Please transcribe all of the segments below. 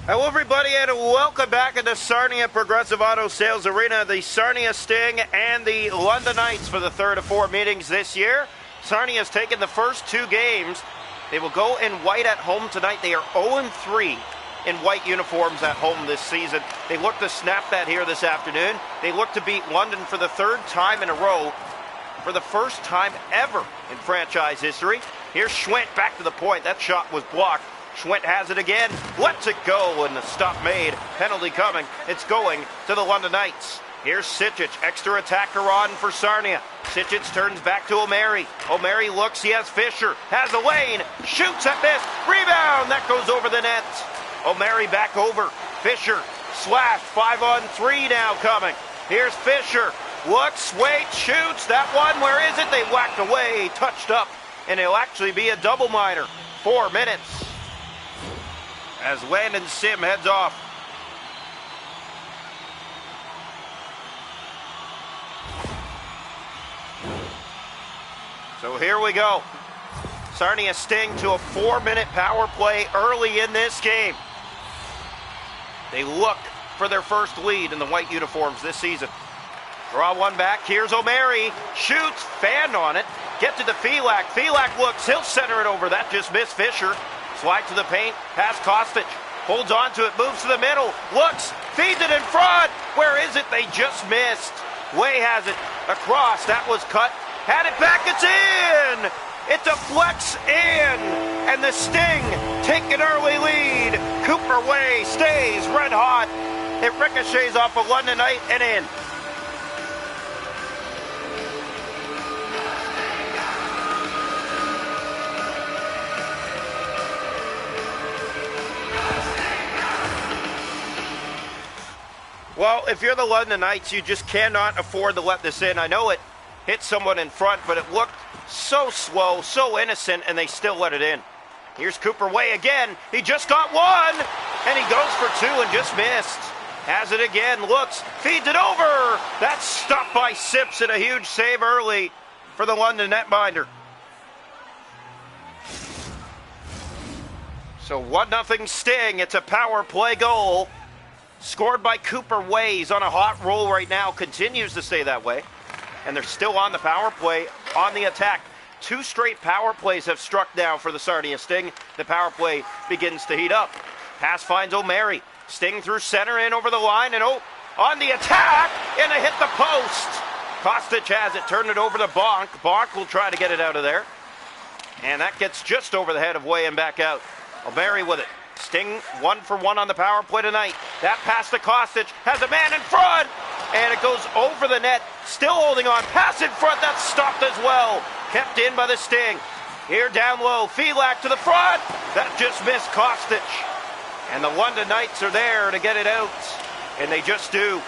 Hello everybody and welcome back into Sarnia Progressive Auto Sales Arena, the Sarnia Sting and the London Knights for the third of four meetings this year. Sarnia's taken the first two games. They will go in white at home tonight. They are 0-3 in white uniforms at home this season. They look to snap that here this afternoon. They look to beat London for the third time in a row, for the first time ever in franchise history. Here's Schwint back to the point. That shot was blocked. Schwint has it again, lets it go, and the stop made. Penalty coming. It's going to the London Knights. Here's Sičić, extra attacker on for Sarnia. Sičić turns back to O'Mary. O'Mary looks, he has Fisher, has a lane, shoots at miss, rebound, that goes over the net. O'Mary back over, Fisher, slash, 5-on-3 now coming. Here's Fisher, looks, waits, shoots, that one, where is it? They whacked away, touched up, and it'll actually be a double minor. 4 minutes. As Landon Sim heads off. So here we go. Sarnia Sting to a 4-minute power play early in this game. They look for their first lead in the white uniforms this season. Draw one back. Here's O'Mary. Shoots. Fan on it. Get to the Felak. Felak looks. He'll center it over. That just missed Fisher. Slide to the paint, has Kostic, holds on to it, moves to the middle, looks, feeds it in front. Where is it? They just missed. Way has it across. That was cut. Had it back. It's in. It deflects in. And the Sting take an early lead. Cooper Way stays red hot. It ricochets off a London Knight and in. Well, if you're the London Knights, you just cannot afford to let this in. I know it hit someone in front, but it looked so slow, so innocent, and they still let it in. Here's Cooper Way again. He just got one, and he goes for two and just missed. Has it again, looks, feeds it over. That's stopped by Simpson, a huge save early for the London netminder. So 1-0 Sting. It's a power play goal. Scored by Cooper Way. He's on a hot roll right now, continues to stay that way. And they're still on the power play, on the attack. 2 straight power plays have struck now for the Sarnia Sting. The power play begins to heat up. Pass finds O'Mary. Sting through center, in over the line, and on the attack, and it hit the post. Kostic has it, turned it over to Bonk. Bonk will try to get it out of there. And that gets just over the head of Way and back out. O'Mary with it. Sting 1 for 1 on the power play tonight. That pass to Kostic, has a man in front, and it goes over the net. Still holding on, pass in front, that's stopped as well. Kept in by the Sting. Here down low, Felak to the front. That just missed Kostic. And the London Knights are there to get it out, and they just do.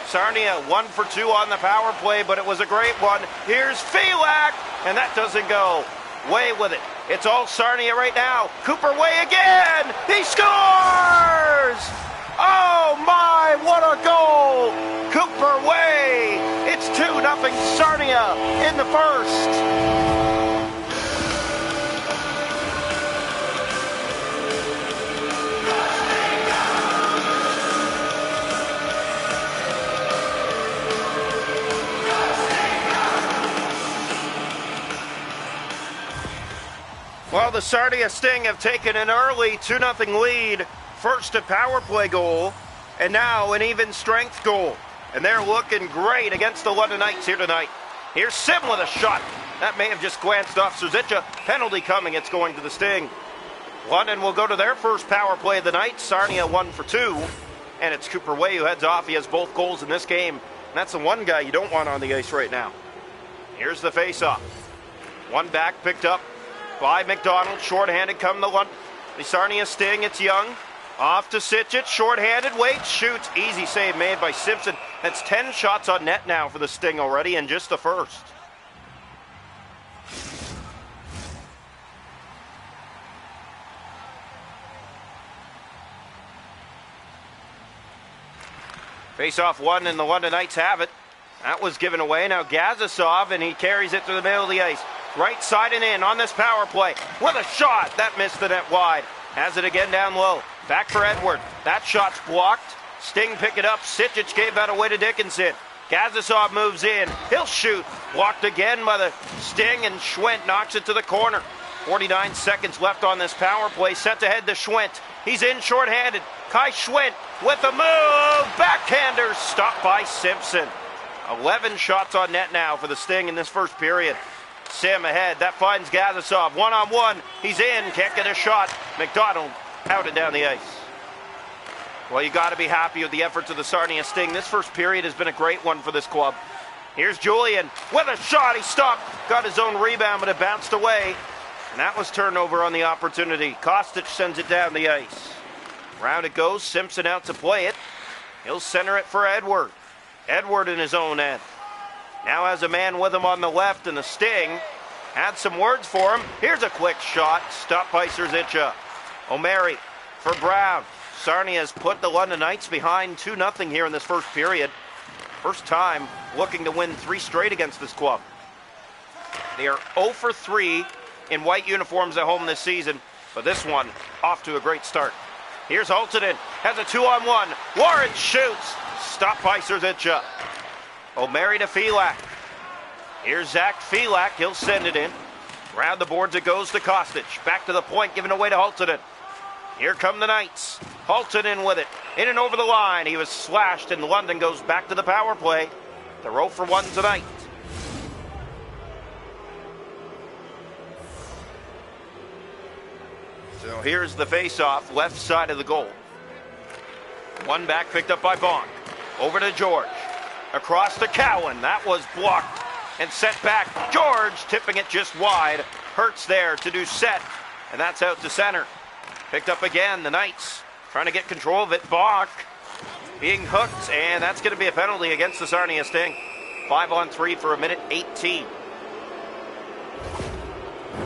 Sarnia 1 for 2 on the power play, but it was a great one. Here's Felak, and that doesn't go. Way with it. It's all Sarnia right now. Cooper Way again. He scores! Oh my, what a goal! Cooper Way. It's 2-0 Sarnia in the first. Well, the Sarnia Sting have taken an early 2-0 lead. First a power play goal, and now an even strength goal. And they're looking great against the London Knights here tonight. Here's Sim with a shot. That may have just glanced off Suzica. Penalty coming, it's going to the Sting. London will go to their first power play of the night. Sarnia 1 for 2. And it's Cooper Way who heads off. He has both goals in this game. And that's the one guy you don't want on the ice right now. Here's the face-off. One back picked up by McDonald, short-handed come the Sarnia Sting. It's Young, off to Sičić, short-handed, waits, shoots, easy save made by Simpson. That's 10 shots on net now for the Sting already, and just the first. Face-off one, and the London Knights have it. That was given away. Now Gazisov, and he carries it to the middle of the ice. Right side and in on this power play with a shot. That missed the net wide. Has it again down low. Back for Edward. That shot's blocked. Sting pick it up. Sijic gave that away to Dickinson. Gazisov moves in. He'll shoot. Blocked again by the Sting, and Schwent knocks it to the corner. 49 seconds left on this power play. Set to head to Schwent. He's in shorthanded. Kai Schwent with a move. Backhander stopped by Simpson. 11 shots on net now for the Sting in this first period. Sim ahead. That finds Gazisov. One-on-one. He's in. Can't get a shot. McDonald out and down the ice. Well, you got to be happy with the efforts of the Sarnia Sting. This first period has been a great one for this club. Here's Julian with a shot. He stopped. Got his own rebound, but it bounced away. And that was turnover on the opportunity. Kostic sends it down the ice. Round it goes. Simpson out to play it. He'll center it for Edward. Edward in his own end. Now has a man with him on the left, and the Sting had some words for him. Here's a quick shot. Stopped by Serzicha. O'Mary for Brown. Sarnia has put the London Knights behind 2-0 here in this first period. First time looking to win 3 straight against this club. They are 0 for 3 in white uniforms at home this season, but this one off to a great start. Here's Holtonen, has a 2-on-1. Warren shoots. Stopped by Serzicha. O'Mary to Filak. Here's Zach Filak. He'll send it in. Round the boards it goes to Kostic. Back to the point, given away to Holtonen. Here come the Knights. Holtonen with it. In and over the line. He was slashed, and London goes back to the power play. They're 0 for 1 tonight. So here's the face-off, left side of the goal. One back picked up by Bonk. Over to George. Across to Cowan. That was blocked and set back. George tipping it just wide. Hurts there to do set. And that's out to center. Picked up again. The Knights trying to get control of it. Bonk being hooked. And that's going to be a penalty against the Sarnia Sting. 5-on-3 for 1:18.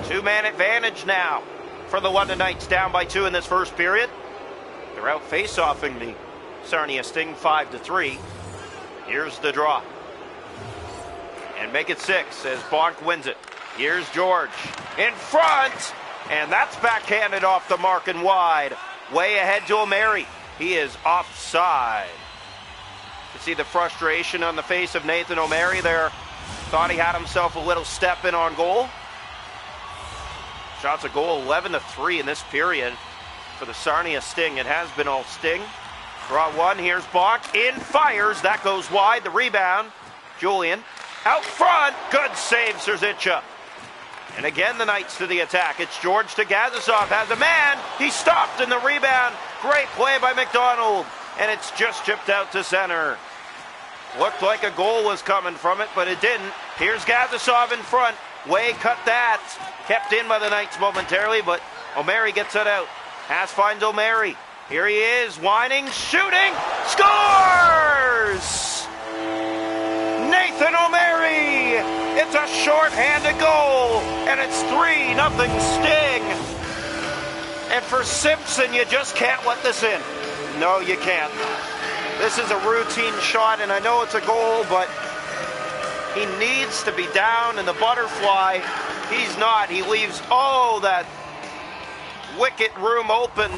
2-man advantage now for the London Knights, down by 2 in this first period. They're out face-offing the Sarnia Sting 5-3. Here's the draw. And make it 6 as Bonk wins it. Here's George in front. And that's backhanded off the mark and wide. Way ahead to O'Mary. He is offside. You see the frustration on the face of Nathan O'Mary there. Thought he had himself a little step in on goal. Shots a goal 11-3 in this period for the Sarnia Sting. It has been all Sting. Draw one. Here's Bonk. In, fires. That goes wide. The rebound. Julian out front. Good save, Serzicha. And again, the Knights to the attack. It's George to Gazisov. Has a man. He stopped in the rebound. Great play by McDonald. And it's just chipped out to center. Looked like a goal was coming from it, but it didn't. Here's Gazisov in front. Way cut that. Kept in by the Knights momentarily, but O'Mary gets it out. Haas finds O'Mary. Here he is, whining, shooting, scores! Nathan O'Mary! It's a short-handed goal, and it's 3-0 Sting. And for Simpson, you just can't let this in. No, you can't. This is a routine shot, and I know it's a goal, but he needs to be down in the butterfly. He's not. He leaves, that wicket room open.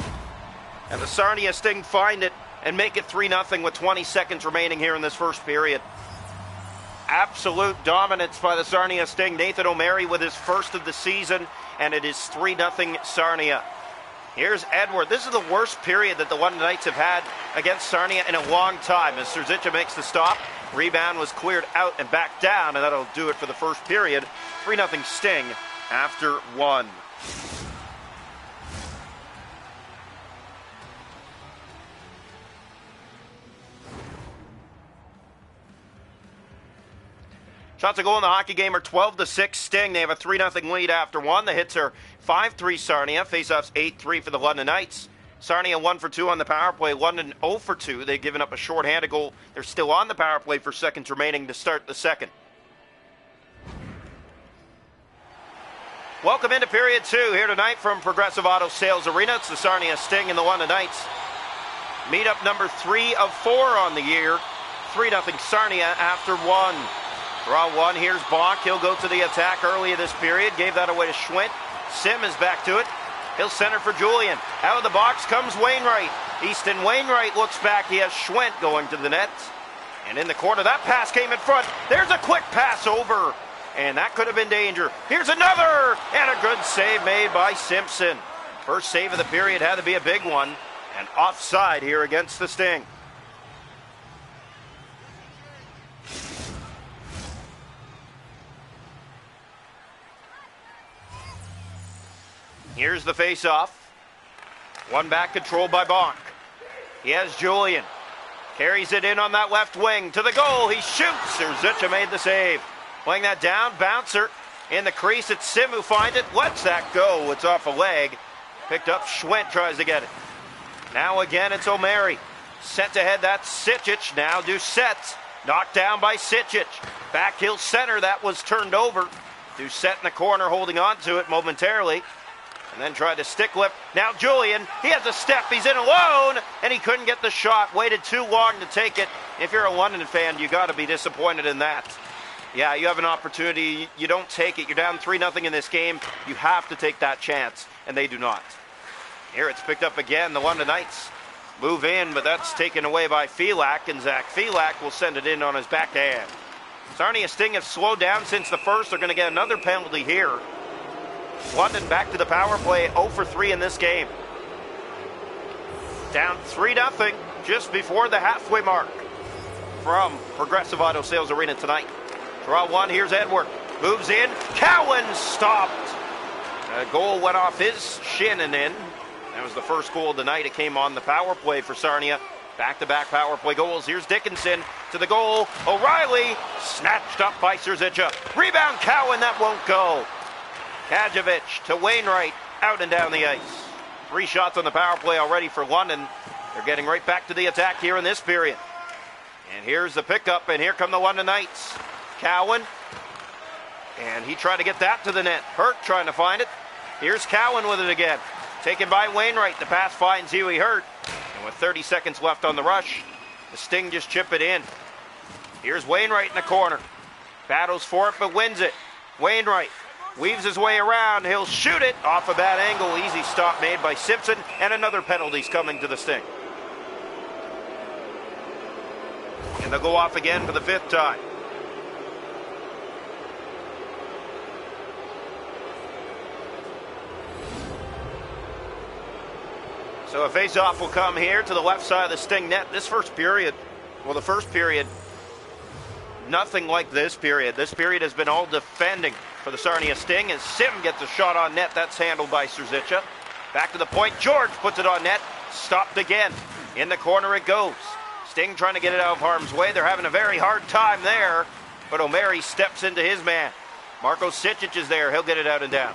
And the Sarnia Sting find it and make it 3-0 with 20 seconds remaining here in this first period. Absolute dominance by the Sarnia Sting. Nathan O'Mary with his first of the season, and it is 3-0 Sarnia. Here's Edward. This is the worst period that the London Knights have had against Sarnia in a long time. As Serzicha makes the stop, rebound was cleared out and back down, and that'll do it for the first period. 3-0 Sting after 1. Shots a goal in the hockey game are 12-6 Sting. They have a 3-0 lead after 1. The hits are 5-3 Sarnia. Faceoffs 8-3 for the London Knights. Sarnia 1 for 2 on the power play. London 0 for 2. They've given up a shorthanded goal. They're still on the power play for seconds remaining to start the second. Welcome into period 2 here tonight from Progressive Auto Sales Arena. It's the Sarnia Sting and the London Knights. Meetup number 3 of 4 on the year. 3-0 Sarnia after 1. Draw one. Here's Bonk. He'll go to the attack early in this period. Gave that away to Schwent. Sim is back to it. He'll center for Julian. Out of the box comes Wainwright. Easton Wainwright looks back. He has Schwent going to the net. And in the corner, that pass came in front. There's a quick pass over. And that could have been danger. Here's another. And a good save made by Simpson. First save of the period had to be a big one. And offside here against the Sting. Here's the face-off. One back controlled by Bonk. He has Julian. Carries it in on that left wing. To the goal. He shoots. Serzicha made the save. Playing that down. Bouncer in the crease. It's Sim who finds it. Lets that go. It's off a leg. Picked up. Schwent tries to get it. Now again it's O'Mary. Sent ahead. That's Sitchich. Now Doucette. Knocked down by Sitchich. Back heel center. That was turned over. Doucette in the corner holding on to it momentarily. And then tried to stick lift. Now Julian, he has a step. He's in alone, and he couldn't get the shot. Waited too long to take it. If you're a London fan, you got to be disappointed in that. Yeah, you have an opportunity. You don't take it. You're down 3-0 in this game. You have to take that chance, and they do not. Here it's picked up again. The London Knights move in, but that's taken away by Felak, and Zach Felak will send it in on his backhand. Sarnia Sting have slowed down since the first. They're going to get another penalty here. London back to the power play, 0 for 3 in this game. Down 3-0 just before the halfway mark from Progressive Auto Sales Arena tonight. Draw one, here's Edward. Moves in, Cowan stopped. A goal went off his shin and in. That was the first goal of the night. It came on the power play for Sarnia. Back-to-back power play goals. Here's Dickinson to the goal. O'Reilly snatched up by Serzicha. Rebound Cowan, that won't go. Kajovic to Wainwright, out and down the ice. 3 shots on the power play already for London. They're getting right back to the attack here in this period. And here's the pickup, and here come the London Knights. Cowan, and he tried to get that to the net. Hurt trying to find it. Here's Cowan with it again. Taken by Wainwright. The pass finds Huey Hurt. And with 30 seconds left on the rush, the Sting just chip it in. Here's Wainwright in the corner. Battles for it, but wins it. Wainwright weaves his way around. He'll shoot it off a bad angle. Easy stop made by Simpson, and another penalty's coming to the Sting. And they'll go off again for the 5th time. So a face-off will come here to the left side of the Sting net. This first period, well, the first period, nothing like this period. This period has been all defending for the Sarnia Sting as Sim gets a shot on net. That's handled by Serzicha. Back to the point. George puts it on net. Stopped again. In the corner it goes. Sting trying to get it out of harm's way. They're having a very hard time there, but O'Mary steps into his man. Marko Sitchich is there. He'll get it out and down.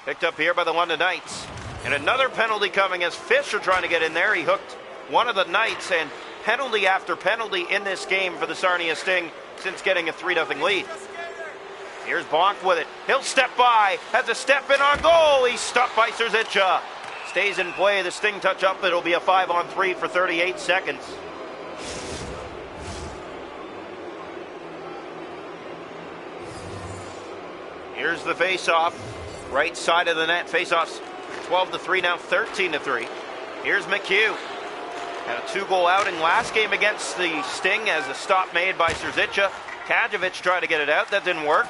Picked up here by the London Knights. And another penalty coming as Fisher trying to get in there. He hooked one of the Knights, and penalty after penalty in this game for the Sarnia Sting since getting a 3-0 lead. Here's Bonk with it. He'll step by. Has a step in on goal. He's stopped by Serzicha. Stays in play. The Sting touch up. It'll be a 5-on-3 for 38 seconds. Here's the face-off. Right side of the net. Face-offs 12-3, now 13-3. Here's McHugh. Had a 2-goal outing last game against the Sting as a stop made by Serzicha. Kajovic tried to get it out. That didn't work.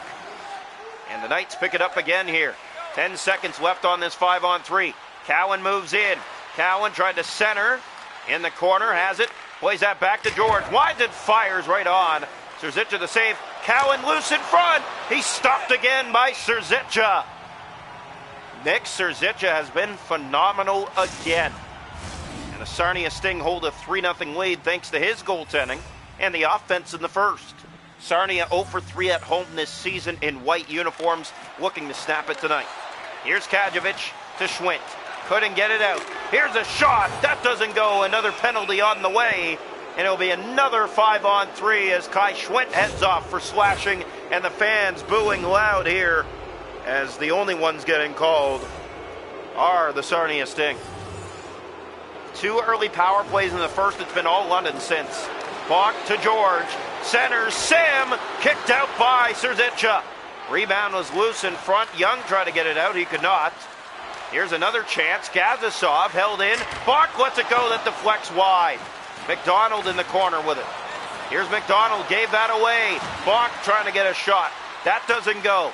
And the Knights pick it up again here. 10 seconds left on this 5-on-3. Cowan moves in. Cowan tried to center. In the corner, has it. Plays that back to George. Winds it, fires right on. Serzicha the save. Cowan loose in front. He's stopped again by Serzicha. Nick Serzicha has been phenomenal again. And the Sarnia Sting hold a 3-0 lead thanks to his goaltending and the offense in the first. Sarnia 0 for 3 at home this season in white uniforms, looking to snap it tonight. Here's Kajovic to Schwent. Couldn't get it out. Here's a shot. That doesn't go. Another penalty on the way. And it'll be another 5-on-3 as Kai Schwent heads off for slashing, and the fans booing loud here as the only ones getting called are the Sarnia Sting. 2 early power plays in the first. It's been all London since. Bonk to George. Center, Sim, kicked out by Serzicha. Rebound was loose in front. Young tried to get it out. He could not. Here's another chance. Gazasov held in. Bach lets it go. That deflects wide. McDonald in the corner with it. Here's McDonald. Gave that away. Bach trying to get a shot. That doesn't go.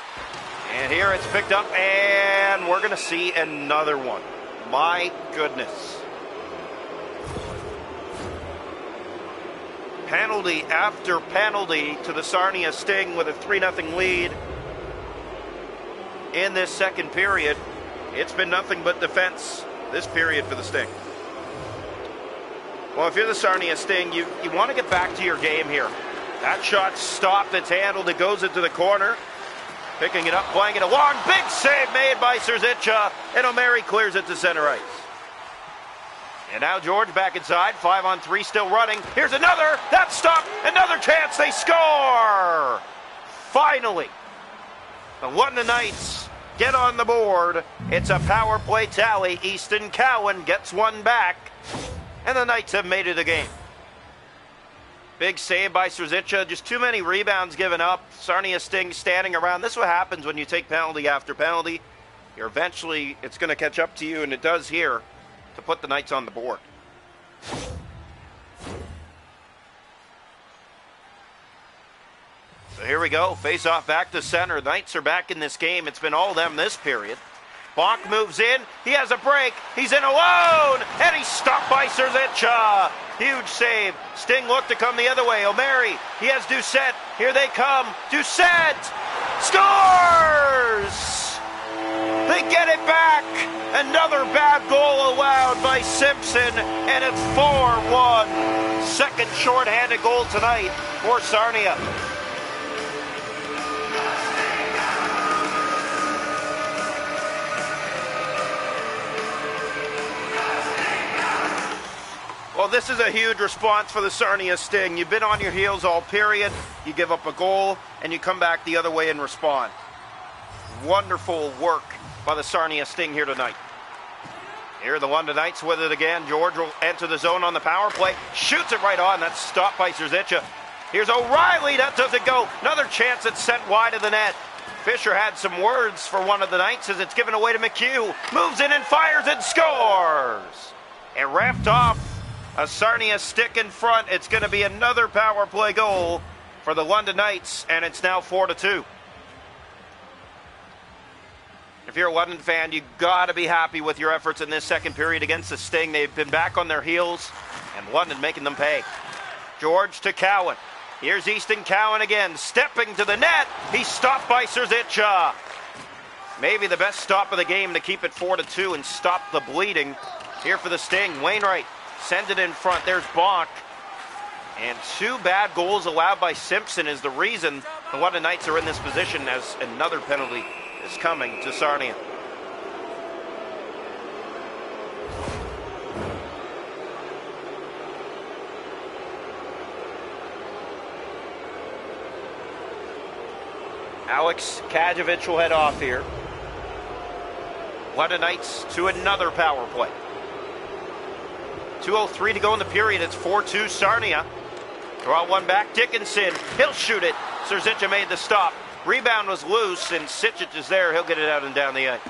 And here it's picked up, and we're going to see another one. My goodness. Penalty after penalty to the Sarnia Sting with a 3-0 lead in this second period. It's been nothing but defense this period for the Sting. Well, if you're the Sarnia Sting, you want to get back to your game here. That shot stopped, it's handled, it goes into the corner. Picking it up, playing it along, big save made by Serzica, and O'Mary clears it to center ice. And now George back inside, 5-on-3 still running. Here's another, that stopped, another chance, they score! Finally, the London Knights get on the board. It's a power play tally. Easton Cowan gets one back, and the Knights have made it a game. Big save by Serzica, just too many rebounds given up. Sarnia Sting standing around. This is what happens when you take penalty after penalty. Eventually, it's going to catch up to you, and it does here to put the Knights on the board. So here we go, face off back to center. Knights are back in this game. It's been all them this period. Bach moves in, he has a break, he's in alone, and he's stopped by Serzica. Huge save. Sting looked to come the other way. O'Mary, he has Doucette, here they come. Doucette scores! They get it back. Another bad goal allowed by Simpson, and it's 4-1. Second shorthanded goal tonight for Sarnia. Well, this is a huge response for the Sarnia Sting. You've been on your heels all period. You give up a goal, and you come back the other way and respond. Wonderful work by the Sarnia Sting here tonight. Here the London Knights with it again. George will enter the zone on the power play. Shoots it right on. That's stopped by Serzica. Here's O'Reilly. That doesn't go. Another chance that's sent wide of the net. Fisher had some words for one of the Knights as it's given away to McHugh. Moves in and fires and scores. And wrapped off a Sarnia stick in front. It's going to be another power play goal for the London Knights, and it's now 4-2. If you're a London fan, you got to be happy with your efforts in this second period against the Sting. They've been back on their heels, and London making them pay. George to Cowan. Here's Easton Cowan again, stepping to the net. He's stopped by Serzica. Maybe the best stop of the game to keep it 4-2 and stop the bleeding here for the Sting. Wainwright sends it in front. There's Bonk. And two bad goals allowed by Simpson is the reason the London Knights are in this position, as another penalty is coming to Sarnia. Alex Kajovic will head off here. London Knights to another power play. 2:03 to go in the period. It's 4-2 Sarnia. Draw one back. Dickinson. He'll shoot it. Serzica made the stop. Rebound was loose, and Sitchich is there. He'll get it out and down the ice.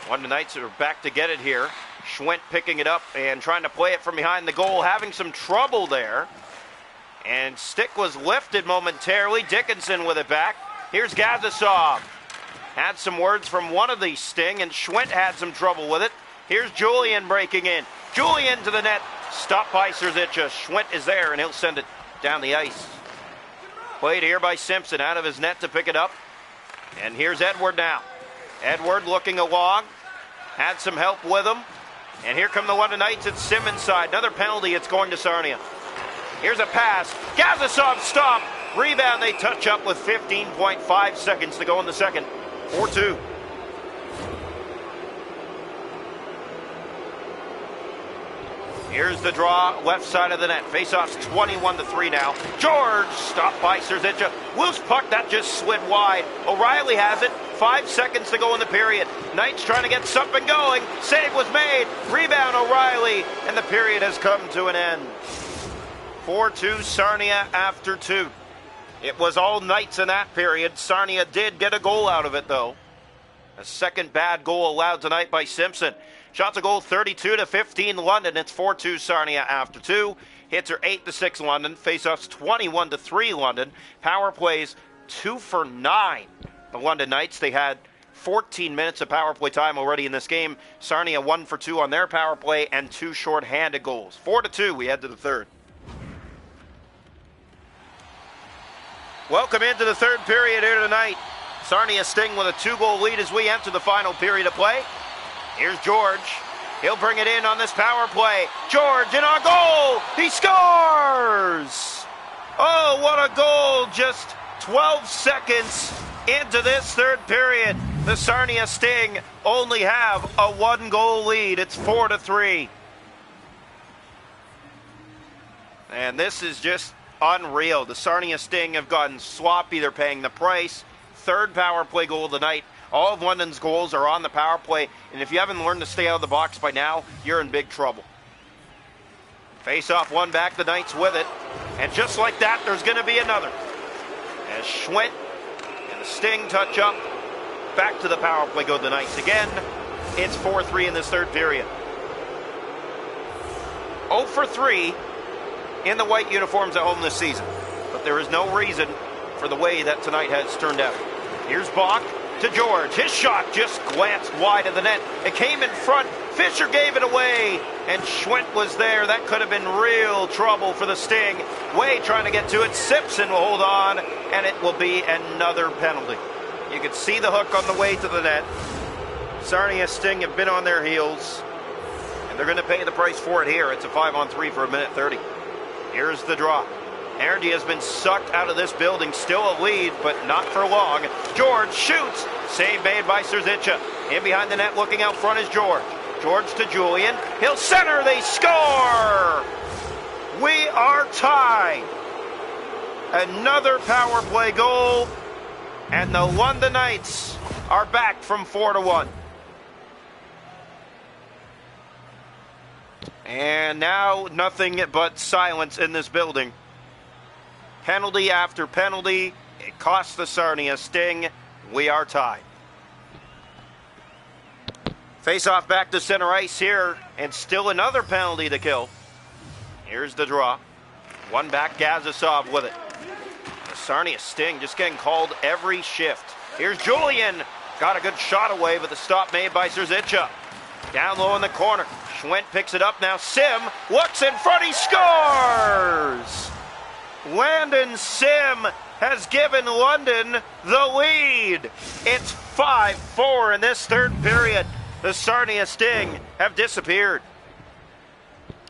London Knights are back to get it here. Schwent picking it up and trying to play it from behind the goal. Having some trouble there. And stick was lifted momentarily. Dickinson with it back. Here's Gazasov. Had some words from one of these Sting, and Schwent had some trouble with it. Here's Julian breaking in. Julian to the net. Stopped by Serzica. Schwent is there, and he'll send it down the ice. Played here by Simpson out of his net to pick it up. And here's Edward now. Edward looking along. Had some help with him. And here come the London Knights at Simmons' side. Another penalty. It's going to Sarnia. Here's a pass. Gazasov stop. Rebound. They touch up with 15.5 seconds to go in the second. 4-2. Here's the draw, left side of the net. Faceoff's 21-3 now. George stopped by Serzica. Loose puck, that just slid wide. O'Reilly has it. 5 seconds to go in the period. Knights trying to get something going. Save was made. Rebound O'Reilly. And the period has come to an end. 4-2 Sarnia after 2. It was all Knights in that period. Sarnia did get a goal out of it, though. A second bad goal allowed tonight by Simpson. Shots a goal 32-15 London. It's 4-2 Sarnia after 2. Hits are 8-6 London. Faceoffs 21-3 London. Power plays 2 for 9. The London Knights, they had 14 minutes of power play time already in this game. Sarnia 1 for 2 on their power play and 2 short-handed goals. 4-2, we head to the third. Welcome into the third period here tonight. Sarnia Sting with a 2-goal lead as we enter the final period of play. Here's George. He'll bring it in on this power play. George in on goal. He scores! Oh, what a goal. Just 12 seconds into this third period. The Sarnia Sting only have a 1-goal lead. It's 4-3. And this is just unreal. The Sarnia Sting have gotten sloppy. They're paying the price. Third power play goal of the night. All of London's goals are on the power play, and if you haven't learned to stay out of the box by now, you're in big trouble. Face off, one back, the Knights with it, and just like that, there's going to be another. As Schwint and the Sting touch up, back to the power play go the Knights again. It's 4-3 in this third period. 0 for 3 in the white uniforms at home this season, but there is no reason for the way that tonight has turned out. Here's Bach to George. His shot just glanced wide of the net. It came in front. Fisher gave it away, and Schwint was there. That could have been real trouble for the Sting. Way trying to get to it. Simpson will hold on, and it will be another penalty. You can see the hook on the way to the net. Sarnia Sting have been on their heels, and they're going to pay the price for it here. It's a 5-on-3 for 1:30. Here's the draw. Energy has been sucked out of this building. Still a lead, but not for long. George shoots. Save made by Serzica. In behind the net, looking out front is George. George to Julian. He'll center. They score! We are tied. Another power play goal. And the London Knights are back from 4-1. And now nothing but silence in this building. Penalty after penalty. It costs the Sarnia Sting. We are tied. Face off back to center ice here, and still another penalty to kill. Here's the draw. One back, Gazasov with it. The Sarnia Sting just getting called every shift. Here's Julian. Got a good shot away, but the stop made by Serzica. Down low in the corner. Schwint picks it up now. Sim looks in front. He scores! Landon Sim has given London the lead. It's 5-4 in this third period. The Sarnia Sting have disappeared.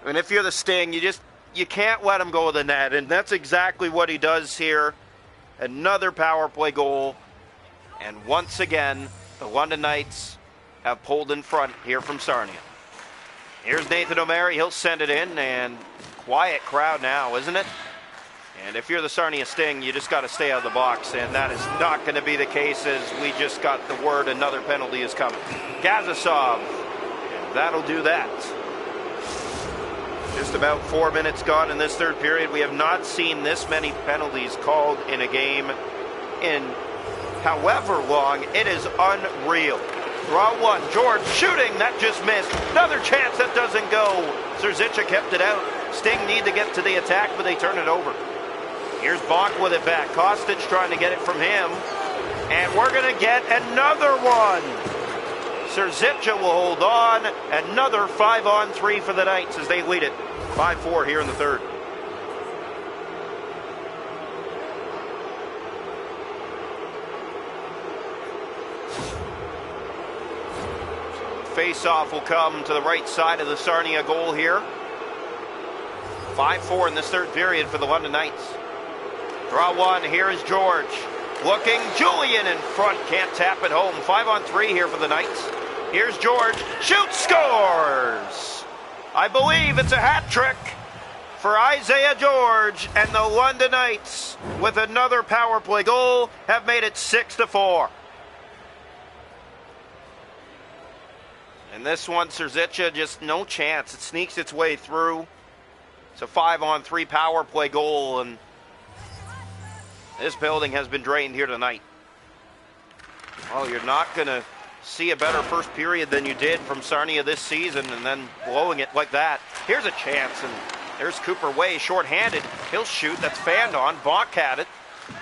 And if you're the Sting, you can't let him go to the net. And that's exactly what he does here. Another power play goal. And once again, the London Knights have pulled in front here from Sarnia. Here's Nathan O'Mara. He'll send it in. And quiet crowd now, isn't it? And if you're the Sarnia Sting, you just got to stay out of the box, and that is not going to be the case as we just got the word another penalty is coming. Gazasov, and that'll do that. Just about 4 minutes gone in this third period. We have not seen this many penalties called in a game in however long. It is unreal. Draw one. George shooting. That just missed. Another chance. That doesn't go. Serzica kept it out. Sting need to get to the attack, but they turn it over. Here's Bonk with it back. Kostic trying to get it from him. And we're going to get another one. Serzica will hold on. Another 5-on-3 for the Knights as they lead it 5-4 here in the third. Face-off will come to the right side of the Sarnia goal here. 5-4 in this third period for the London Knights. Draw one. Here is George. Looking. Julian in front. Can't tap it home. 5-on-3 here for the Knights. Here's George. Shoots. Scores. I believe it's a hat trick for Isaiah George. And the London Knights, with another power play goal, have made it 6-4. And this one, Serzica, just no chance. It sneaks its way through. It's a 5-on-3 power play goal, and this building has been drained here tonight. Oh, you're not going to see a better first period than you did from Sarnia this season, and then blowing it like that. Here's a chance, and there's Cooper Way, short-handed. He'll shoot, that's fanned on. Bonk had it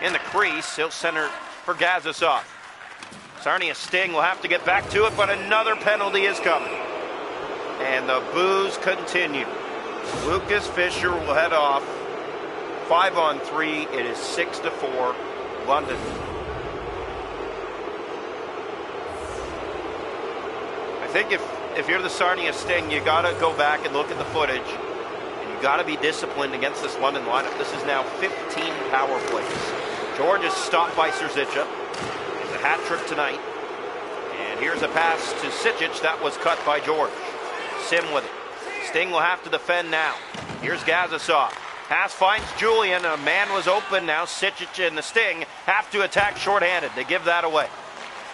in the crease. He'll center for Gazasov. Sarnia Sting will have to get back to it, but another penalty is coming. And the boos continue. Lucas Fisher will head off. 5-on-3. It is 6-4, London. I think if you're the Sarnia Sting, you got to go back and look at the footage. And you got to be disciplined against this London lineup. This is now 15 power plays. George is stopped by Serzica. It's a hat trick tonight. And here's a pass to Sijic. That was cut by George. Sim with it. Sting will have to defend now. Here's Gazasov. Pass finds Julian. A man was open now. Sijic and the Sting have to attack shorthanded. They give that away.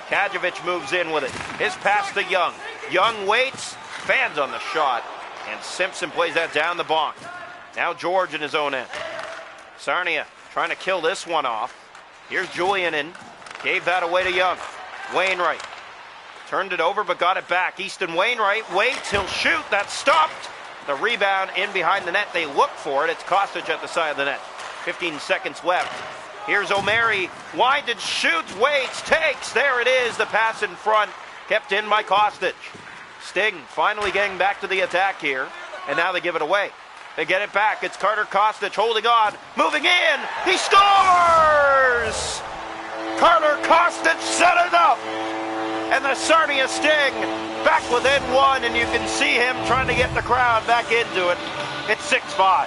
Kajovic moves in with it. His pass to Young. Young waits, fans on the shot, and Simpson plays that down the bonk. Now George in his own end. Sarnia trying to kill this one off. Here's Julian in. Gave that away to Young. Wainwright turned it over but got it back. Easton Wainwright waits. He'll shoot. That's stopped. The rebound in behind the net. They look for it. It's Kostic at the side of the net. 15 seconds left. Here's O'Mary. Winded, shoots, waits, takes. There it is. The pass in front. Kept in by Kostic. Sting finally getting back to the attack here. And now they give it away. They get it back. It's Carter Kostic holding on. Moving in. He scores! Carter Kostic set it up. And the Sarnia Sting back within one. And you can see him trying to get the crowd back into it. It's 6-5.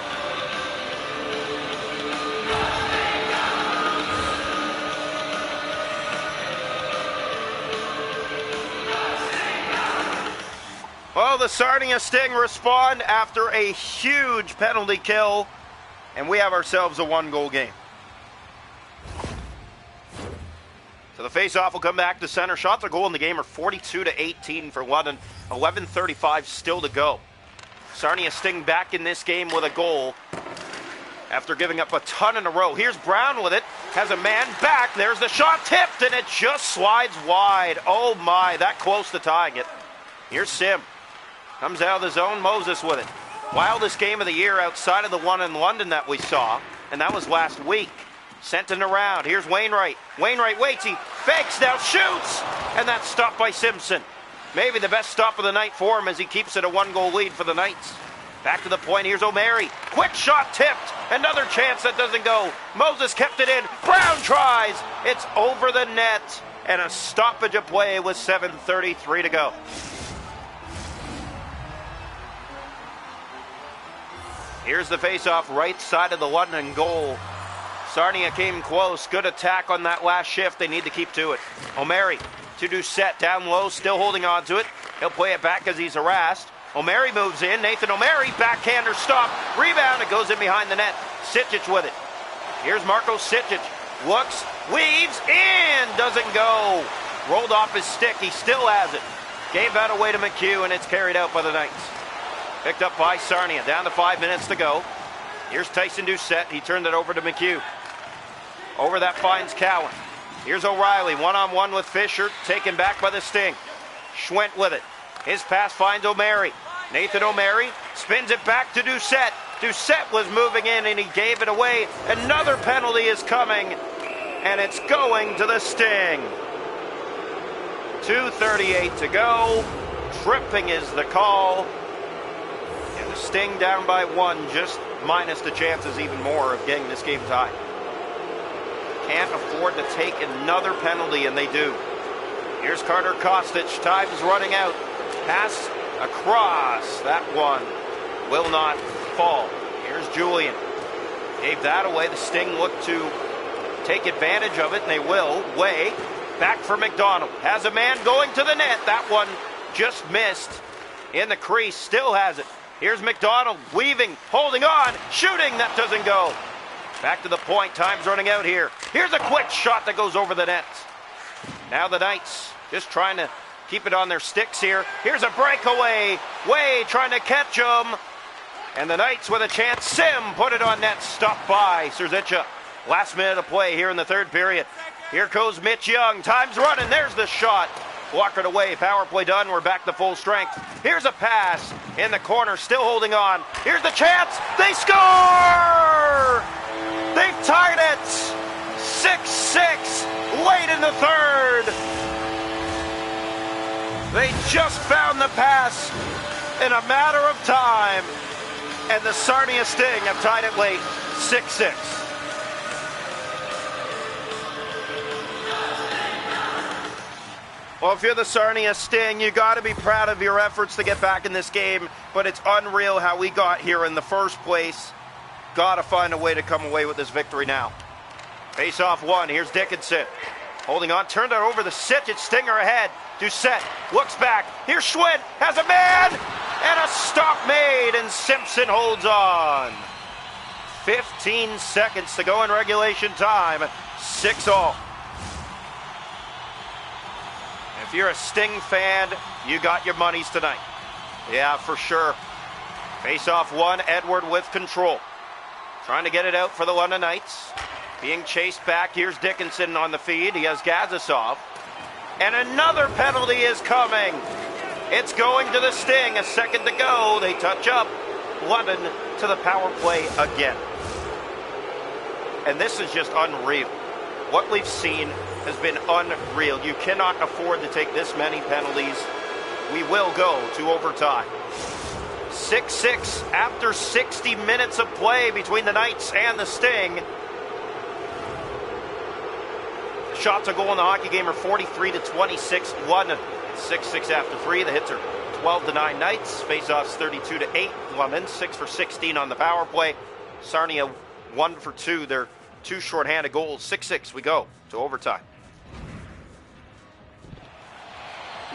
Well, the Sarnia Sting respond after a huge penalty kill, and we have ourselves a one-goal game. So the face-off will come back to center. Shots on goal in the game are 42-18 for London. 11:35 still to go. Sarnia Sting back in this game with a goal after giving up a ton in a row. Here's Brown with it. Has a man back. There's the shot tipped, and it just slides wide. Oh, my. That close to tying it. Here's Sim. Comes out of the zone, Moses with it. Wildest game of the year outside of the one in London that we saw, and that was last week. Sent it around. Here's Wainwright. Wainwright waits, he fakes, now shoots! And that's stopped by Simpson. Maybe the best stop of the night for him as he keeps it a one-goal lead for the Knights. Back to the point, here's O'Mary. Quick shot tipped. Another chance that doesn't go. Moses kept it in. Brown tries. It's over the net. And a stoppage of play with 7:33 to go. Here's the face-off, right side of the London goal. Sarnia came close. Good attack on that last shift. They need to keep to it. O'Mary to Doucette down low, still holding on to it. He'll play it back as he's harassed. O'Mary moves in. Nathan O'Mary, backhander stop. Rebound, it goes in behind the net. Sijic with it. Here's Marco Sijic. Looks, weaves, in! Doesn't go. Rolled off his stick. He still has it. Gave that away to McHugh, and it's carried out by the Knights. Picked up by Sarnia. Down to 5 minutes to go. Here's Tyson Doucette. He turned it over to McHugh. Over that finds Cowan. Here's O'Reilly. One-on-one with Fisher. Taken back by the Sting. Schwent with it. His pass finds O'Mary. Nathan O'Mary spins it back to Doucette. Doucette was moving in and he gave it away. Another penalty is coming. And it's going to the Sting. 2:38 to go. Tripping is the call. And the Sting down by one, just minus the chances even more of getting this game tied. Can't afford to take another penalty, and they do. Here's Carter Kostic. Time's running out. Pass across. That one will not fall. Here's Julian. Gave that away. The Sting looked to take advantage of it, and they will. Way back for McDonald. Has a man going to the net. That one just missed in the crease. Still has it. Here's McDonald weaving, holding on, shooting. That doesn't go. Back to the point. Time's running out here. Here's a quick shot that goes over the net. Now the Knights just trying to keep it on their sticks here. Here's a breakaway. Way trying to catch them. And the Knights with a chance. Sim put it on net. Stopped by Serzica. Last minute of play here in the third period. Here goes Mitch Young. Time's running. There's the shot. Walker away, power play done, we're back to full strength. Here's a pass in the corner, still holding on. Here's the chance, they score! They've tied it! 6-6, late in the third. They just found the pass in a matter of time, and the Sarnia Sting have tied it late, 6-6. Well, if you're the Sarnia Sting, you got to be proud of your efforts to get back in this game, but it's unreal how we got here in the first place. Got to find a way to come away with this victory now. Face off one, here's Dickinson. Holding on, turned it over the Sitch, Stinger ahead. Doucette looks back, here's Schwinn, has a man, and a stop made, and Simpson holds on. 15 seconds to go in regulation time, 6-all. If you're a Sting fan, you got your monies tonight. Yeah, for sure. Face off one, Edward with control. Trying to get it out for the London Knights. Being chased back, here's Dickinson on the feed. He has Gazisov. And another penalty is coming. It's going to the Sting, a second to go. They touch up. London to the power play again. And this is just unreal. What we've seen has been unreal. You cannot afford to take this many penalties. We will go to overtime. 6-6 after 60 minutes of play between the Knights and the Sting. The shots on goal in the hockey game are 43-26, London 6-6 after 3. The hits are 12-9 Knights. Faceoffs 32-8 London, 6 for 16 on the power play. Sarnia 1 for 2. They're 2 shorthanded goals. 6-6 we go to overtime.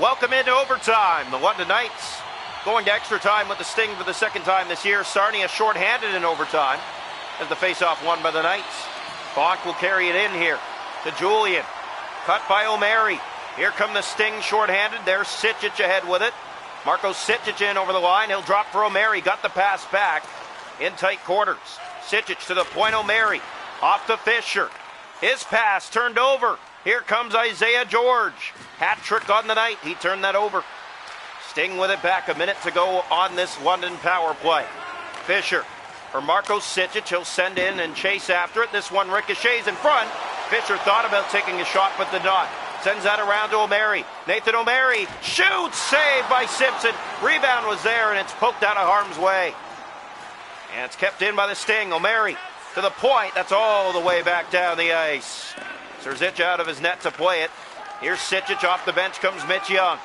Welcome into overtime. The London Knights going to extra time with the Sting for the second time this year. Sarnia shorthanded in overtime as the faceoff won by the Knights. Bonk will carry it in here to Julian. Cut by O'Mary. Here come the Sting shorthanded. There's Sitchich ahead with it. Marco Sitchich in over the line. He'll drop for O'Mary. Got the pass back in tight quarters. Sitchich to the point. O'Mary off to Fisher. His pass turned over. Here comes Isaiah George. Hat trick on the night. He turned that over. Sting with it back, a minute to go on this London power play. Fisher or Marco Sitchich, he'll send in and chase after it. This one ricochets in front. Fisher thought about taking a shot but did not. Sends that around to O'Mary. Nathan O'Mary shoots, saved by Simpson. Rebound was there and it's poked out of harm's way. And it's kept in by the Sting. O'Mary to the point, that's all the way back down the ice. Serzic out of his net to play it. Here's Sitchich, off the bench comes Mitch Young.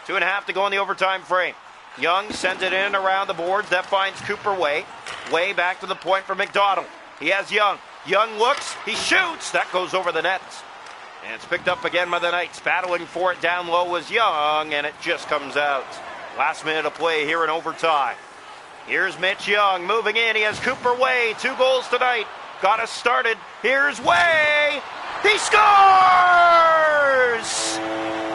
2.5 to go in the overtime frame. Young sends it in and around the boards. That finds Cooper Way. Way back to the point for McDonald. He has Young. Young looks, he shoots. That goes over the net. And it's picked up again by the Knights. Battling for it down low was Young, and it just comes out. Last minute of play here in overtime. Here's Mitch Young moving in. He has Cooper Way. 2 goals tonight. Got us started. Here's Way. He scores!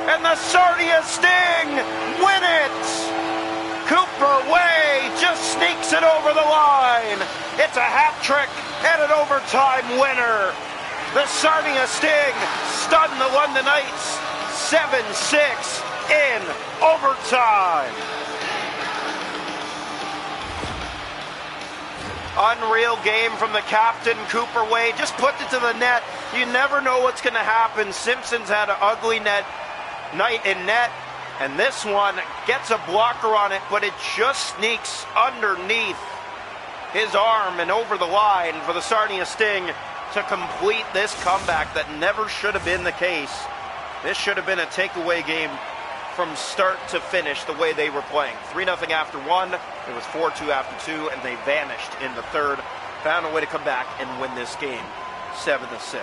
And the Sarnia Sting win it! Cooper Way just sneaks it over the line. It's a hat trick and an overtime winner. The Sarnia Sting stun the London Knights 7-6 in overtime. Unreal game from the captain, Cooper Way. Just puts it to the net. You never know what's going to happen. Simpson's had an ugly night in net, and this one gets a blocker on it, but it just sneaks underneath his arm and over the line for the Sarnia Sting to complete this comeback that never should have been the case. This should have been a takeaway game from start to finish the way they were playing. 3-0 after 1, it was 4-2 after 2, and they vanished in the third. Found a way to come back and win this game 7-6.